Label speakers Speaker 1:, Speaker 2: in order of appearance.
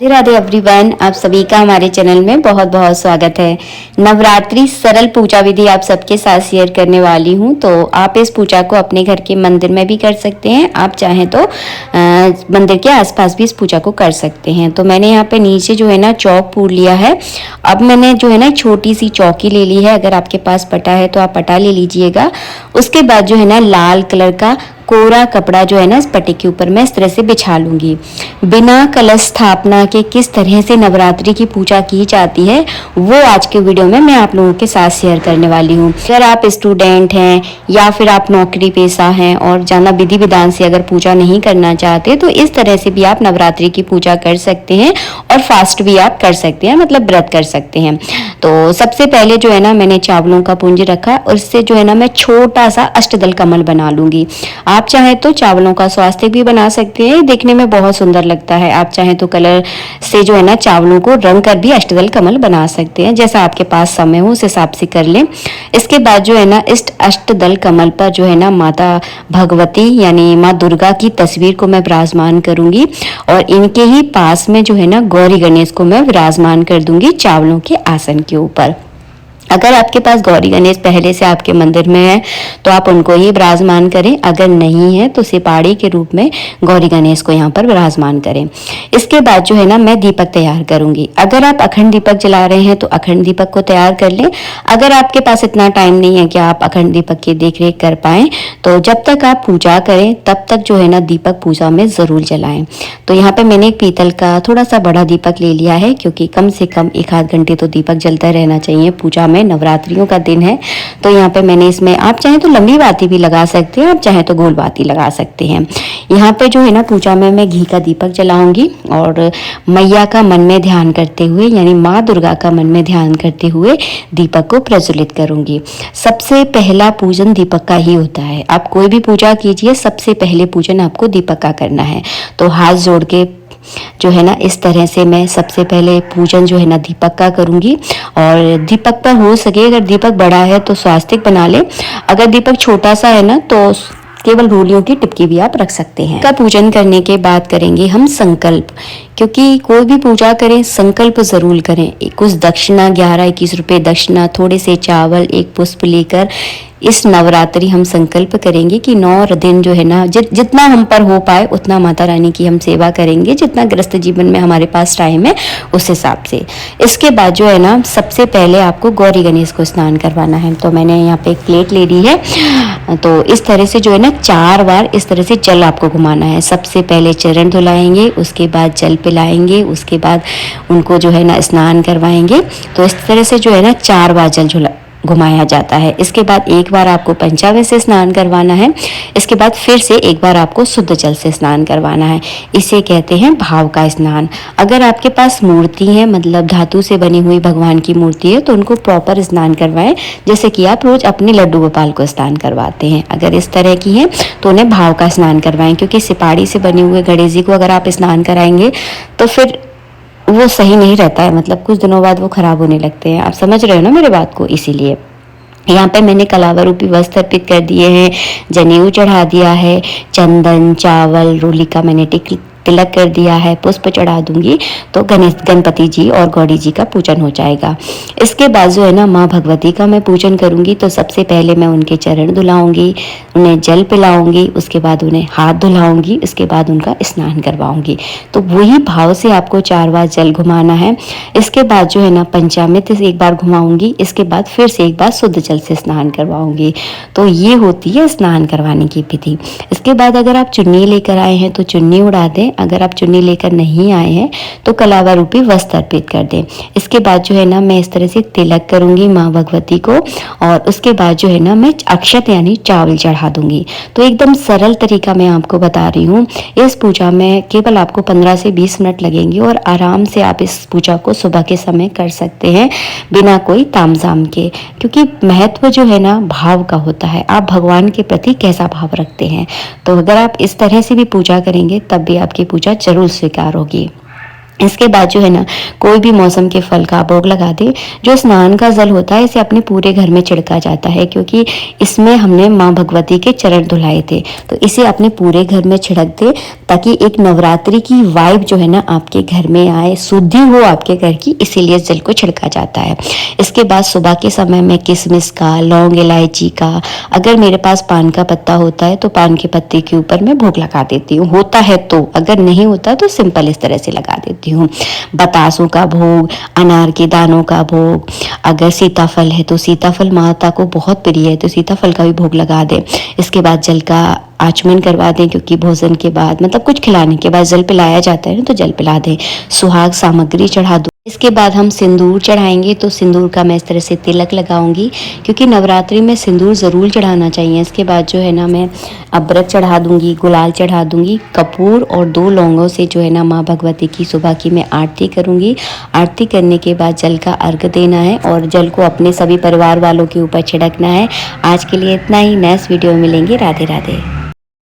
Speaker 1: Radhe Radhe everyone, आप सभी का हमारे चैनल में बहुत बहुत स्वागत है। नवरात्रि सरल पूजा विधि आप सबके साथ शेयर करने वाली हूं। तो आप इस पूजा को अपने घर के मंदिर में भी कर सकते हैं, आप चाहें तो मंदिर के आसपास भी इस पूजा को कर सकते हैं। तो मैंने यहाँ पे नीचे जो है ना चौक पूर लिया है। अब मैंने जो है ना छोटी सी चौकी ले ली है। अगर आपके पास पटा है तो आप पटा ले लीजिएगा। उसके बाद जो है ना लाल कलर का कोरा कपड़ा जो है ना इस पट्टे के ऊपर मैं इस तरह से बिछा लूंगी। बिना कलश स्थापना के किस तरह से नवरात्रि की पूजा की जाती है वो आज के वीडियो में मैं आप लोगों के साथ शेयर करने वाली हूँ। अगर आप स्टूडेंट हैं या फिर आप नौकरी पेशा हैं और ज़्यादा विधि विधान से अगर पूजा नहीं करना चाहते तो इस तरह से भी आप नवरात्रि की पूजा कर सकते हैं और फास्ट भी आप कर सकते हैं, मतलब व्रत कर सकते हैं। तो सबसे पहले जो है ना मैंने चावलों का पुंज रखा और इससे जो है ना मैं छोटा सा अष्टदल कमल बना लूंगी। आप चाहे तो चावलों का स्वास्तिक भी बना सकते हैं, देखने में बहुत सुंदर लगता है। आप चाहे तो कलर से जो है ना चावलों को रंग कर भी अष्टदल कमल बना सकते हैं, जैसा आपके पास समय हो उस हिसाब से कर लें। इसके बाद जो है ना इस अष्टदल कमल पर जो है ना माता भगवती यानी माँ दुर्गा की तस्वीर को मैं विराजमान करूंगी और इनके ही पास में जो है ना गौरी गणेश को मैं विराजमान कर दूंगी चावलों के आसन के ऊपर। अगर आपके पास गौरी गणेश पहले से आपके मंदिर में है तो आप उनको ही विराजमान करें, अगर नहीं है तो सिपाड़ी के रूप में गौरी गणेश को यहाँ पर विराजमान करें। इसके बाद जो है ना मैं दीपक तैयार करूंगी। अगर आप अखंड दीपक जला रहे हैं तो अखंड दीपक को तैयार कर लें। अगर आपके पास इतना टाइम नहीं है कि आप अखंड दीपक की देखरेख कर पाएं तो जब तक आप पूजा करें तब तक जो है ना दीपक पूजा में जरूर जलाएं। तो यहाँ पे मैंने एक पीतल का थोड़ा सा बड़ा दीपक ले लिया है, क्योंकि कम से कम 1 आध घंटे तो दीपक जलता रहना चाहिए पूजा में। नवरात्रियों का दिन है तो यहाँ पे मैंने इसमें आप चाहे तो लंबी बाती भी लगा सकते हैं, आप चाहे तो गोल बाती लगा सकते हैं। यहाँ पे जो है ना पूजा में मैं घी का दीपक जलाऊंगी और मैया का मन में ध्यान करते हुए यानी माँ दुर्गा का मन में ध्यान करते हुए दीपक को प्रज्वलित करूंगी। सबसे पहला पूजन दीपक का ही होता है। आप कोई भी पूजा कीजिए, सबसे पहले पूजन आपको दीपक का करना है। तो हाथ जोड़ के जो है ना इस तरह से मैं सबसे पहले पूजन जो है ना दीपक का करूंगी। और दीपक पर हो सके अगर दीपक बड़ा है तो स्वास्तिक बना ले, अगर दीपक छोटा सा है ना तो केवल रोलियों की टिपकी भी आप रख सकते हैं। का पूजन करने के बाद करेंगे हम संकल्प, क्योंकि कोई भी पूजा करें संकल्प जरूर करें। कुछ दक्षिणा 11-21 रुपए दक्षिणा, थोड़े से चावल, एक पुष्प लेकर इस नवरात्रि हम संकल्प करेंगे कि 9 दिन जो है ना जितना हम पर हो पाए उतना माता रानी की हम सेवा करेंगे, जितना ग्रस्त जीवन में हमारे पास टाइम है उस हिसाब से। इसके बाद जो है ना सबसे पहले आपको गौरी गणेश को स्नान करवाना है। तो मैंने यहाँ पे एक प्लेट ले ली है, तो इस तरह से जो है ना 4 बार इस तरह से जल आपको घुमाना है। सबसे पहले चरण धुलाएंगे, उसके बाद जल पिलाएंगे, उसके बाद उनको जो है ना स्नान करवाएंगे। तो इस तरह से जो है ना 4 बार जल घुमाया जाता है। इसके बाद एक बार आपको पंचामृत से स्नान करवाना है। इसके बाद फिर से एक बार आपको शुद्ध जल से स्नान करवाना है। इसे कहते हैं भाव का स्नान। अगर आपके पास मूर्ति है, मतलब धातु से बनी हुई भगवान की मूर्ति है, तो उनको प्रॉपर स्नान करवाएं, जैसे कि आप रोज अपने लड्डू गोपाल को स्नान करवाते हैं। अगर इस तरह की है तो उन्हें भाव का स्नान करवाएं, क्योंकि सिपाड़ी से बने हुए गणेश जी को अगर आप स्नान कराएंगे तो फिर वो सही नहीं रहता है, मतलब कुछ दिनों बाद वो खराब होने लगते हैं। आप समझ रहे हो ना मेरे बात को। इसीलिए यहाँ पे मैंने कलावा रूपी वस्त्र अर्पित कर दिए हैं, जनेऊ चढ़ा दिया है, चंदन, चावल, रोली का मैंने तिलक कर दिया है, पुष्प चढ़ा दूंगी। तो गणपति जी और गौरी जी का पूजन हो जाएगा। इसके बाद जो है ना माँ भगवती का मैं पूजन करूंगी। तो सबसे पहले मैं उनके चरण धुलाऊंगी, उन्हें जल पिलाऊंगी, उसके बाद उन्हें हाथ धुलाऊंगी, उसके बाद उनका स्नान करवाऊंगी। तो वही भाव से आपको 4 बार जल घुमाना है। इसके बाद जो है ना पंचामृत से एक बार घुमाऊंगी, इसके बाद फिर से एक बार शुद्ध जल से स्नान करवाऊंगी। तो ये होती है स्नान करवाने की विधि। इसके बाद अगर आप चुन्नी लेकर आए हैं तो चुन्नी उड़ा दें, अगर आप चुन्नी लेकर नहीं आए हैं तो कलावा रूपी वस्त्र अर्पित कर दें। इसके बाद जो है ना मैं इस तरह से तिलक करूंगी माँ भगवती को और उसके बाद जो है ना मैं अक्षत यानी चावल चढ़ा दूंगी। तो एकदम सरल तरीका मैं आपको बता रही हूँ। इस पूजा में केवल आपको 15 से 20 मिनट लगेंगे और आराम से आप इस पूजा को सुबह के समय कर सकते हैं बिना कोई तामझाम के, क्योंकि महत्व जो है ना भाव का होता है। आप भगवान के प्रति कैसा भाव रखते हैं। तो अगर आप इस तरह से भी पूजा करेंगे तब भी आपकी पूजा जरूर स्वीकार होगी। इसके बाद जो है ना कोई भी मौसम के फल का भोग लगा दे। जो स्नान का जल होता है इसे अपने पूरे घर में छिड़का जाता है, क्योंकि इसमें हमने माँ भगवती के चरण धुलाए थे, तो इसे अपने पूरे घर में छिड़क दे ताकि एक नवरात्रि की वाइब जो है ना आपके घर में आए, शुद्धि हो आपके घर की, इसीलिए इस जल को छिड़का जाता है। इसके बाद सुबह के समय में किशमिश का, लौंग, इलायची का, अगर मेरे पास पान का पत्ता होता है तो पान के पत्ते के ऊपर मैं भोग लगा देती हूँ, होता है तो, अगर नहीं होता तो सिंपल इस तरह से लगा देती हूँ। बतासों का भोग, अनार के दानों का भोग, अगर सीताफल है तो सीताफल माता को बहुत प्रिय है तो सीताफल का भी भोग लगा दें। इसके बाद जल का आचमन करवा दें, क्योंकि भोजन के बाद मतलब कुछ खिलाने के बाद जल पिलाया जाता है ना, तो जल पिला दें। सुहाग सामग्री चढ़ा दो। इसके बाद हम सिंदूर चढ़ाएंगे, तो सिंदूर का मैं इस तरह से तिलक लगाऊंगी, क्योंकि नवरात्रि में सिंदूर ज़रूर चढ़ाना चाहिए। इसके बाद जो है ना मैं अबरक चढ़ा दूंगी, गुलाल चढ़ा दूंगी, कपूर और 2 लौंगों से जो है ना माँ भगवती की सुबह की मैं आरती करूंगी। आरती करने के बाद जल का अर्घ देना है और जल को अपने सभी परिवार वालों के ऊपर छिड़कना है। आज के लिए इतना ही, नेक्स्ट वीडियो में मिलेंगे। राधे राधे।